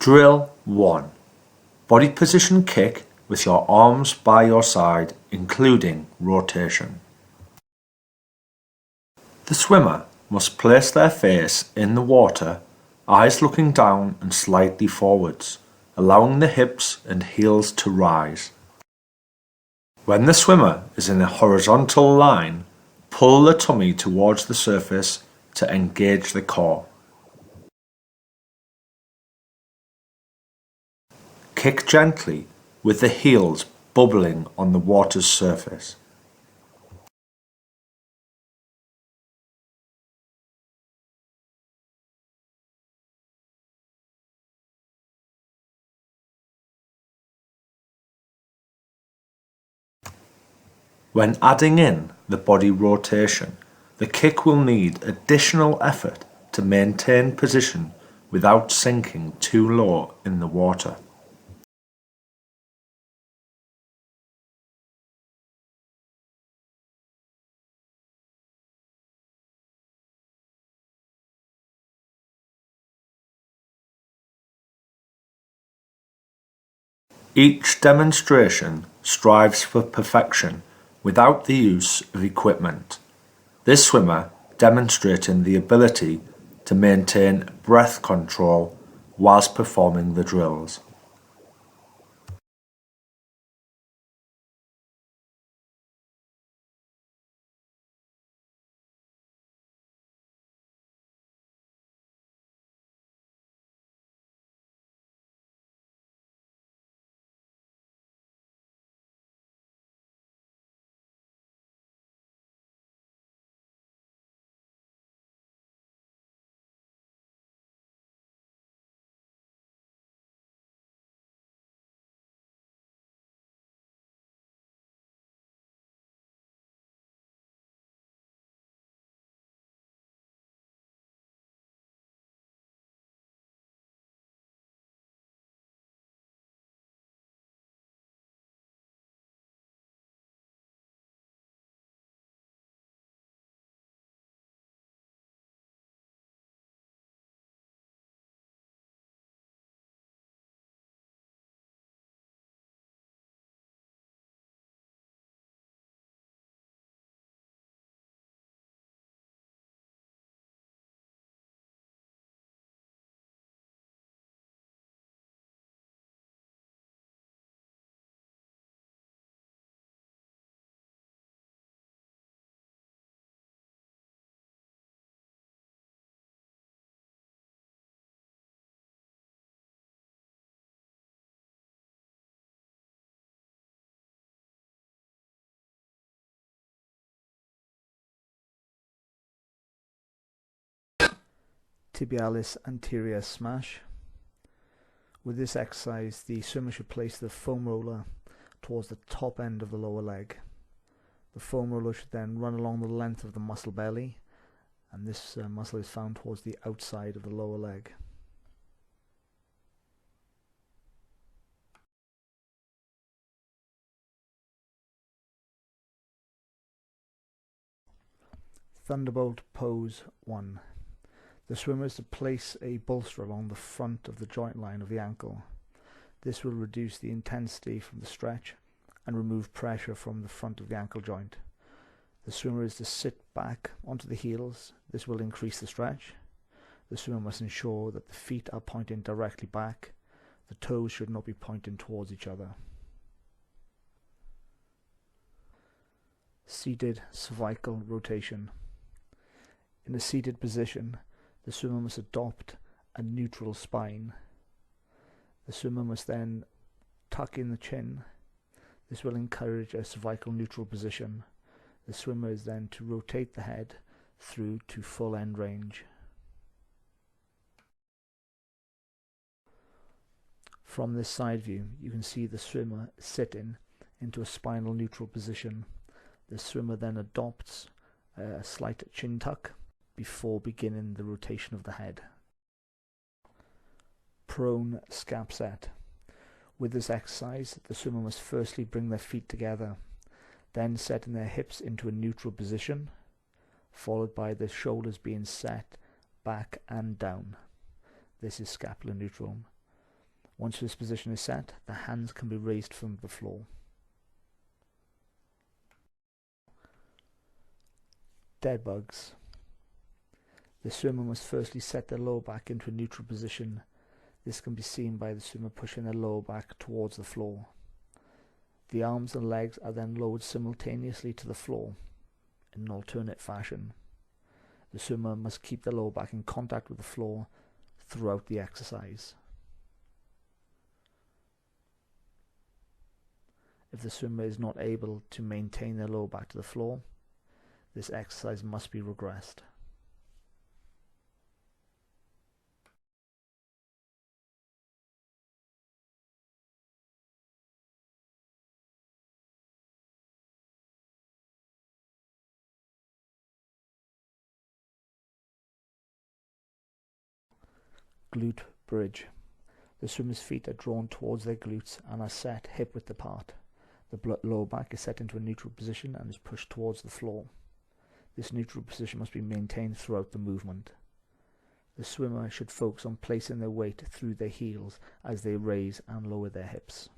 Drill 1. Body position kick with your arms by your side, including rotation. The swimmer must place their face in the water, eyes looking down and slightly forwards, allowing the hips and heels to rise. When the swimmer is in a horizontal line, pull the tummy towards the surface to engage the core. Kick gently with the heels bubbling on the water's surface. When adding in the body rotation, the kick will need additional effort to maintain position without sinking too low in the water. Each demonstration strives for perfection without the use of equipment. This swimmer demonstrating the ability to maintain breath control whilst performing the drills. Tibialis anterior smash. With this exercise, the swimmer should place the foam roller towards the top end of the lower leg. The foam roller should then run along the length of the muscle belly, and this muscle is found towards the outside of the lower leg. Thunderbolt Pose 1. The swimmer is to place a bolster along the front of the joint line of the ankle. This will reduce the intensity from the stretch and remove pressure from the front of the ankle joint. The swimmer is to sit back onto the heels. This will increase the stretch. The swimmer must ensure that the feet are pointing directly back. The toes should not be pointing towards each other. Seated cervical rotation. In a seated position, the swimmer must adopt a neutral spine. The swimmer must then tuck in the chin. This will encourage a cervical neutral position. The swimmer is then to rotate the head through to full end range. From this side view, you can see the swimmer sitting into a spinal neutral position. The swimmer then adopts a slight chin tuck before beginning the rotation of the head. Prone scap set. With this exercise, the swimmer must firstly bring their feet together, then setting their hips into a neutral position, followed by the shoulders being set back and down. This is scapular neutral. Once this position is set, the hands can be raised from the floor. Dead bugs. The swimmer must firstly set their lower back into a neutral position. This can be seen by the swimmer pushing their lower back towards the floor. The arms and legs are then lowered simultaneously to the floor in an alternate fashion. The swimmer must keep the lower back in contact with the floor throughout the exercise. If the swimmer is not able to maintain their lower back to the floor, this exercise must be regressed. Glute bridge. The swimmer's feet are drawn towards their glutes and are set hip width apart. The lower back is set into a neutral position and is pushed towards the floor. This neutral position must be maintained throughout the movement. The swimmer should focus on placing their weight through their heels as they raise and lower their hips.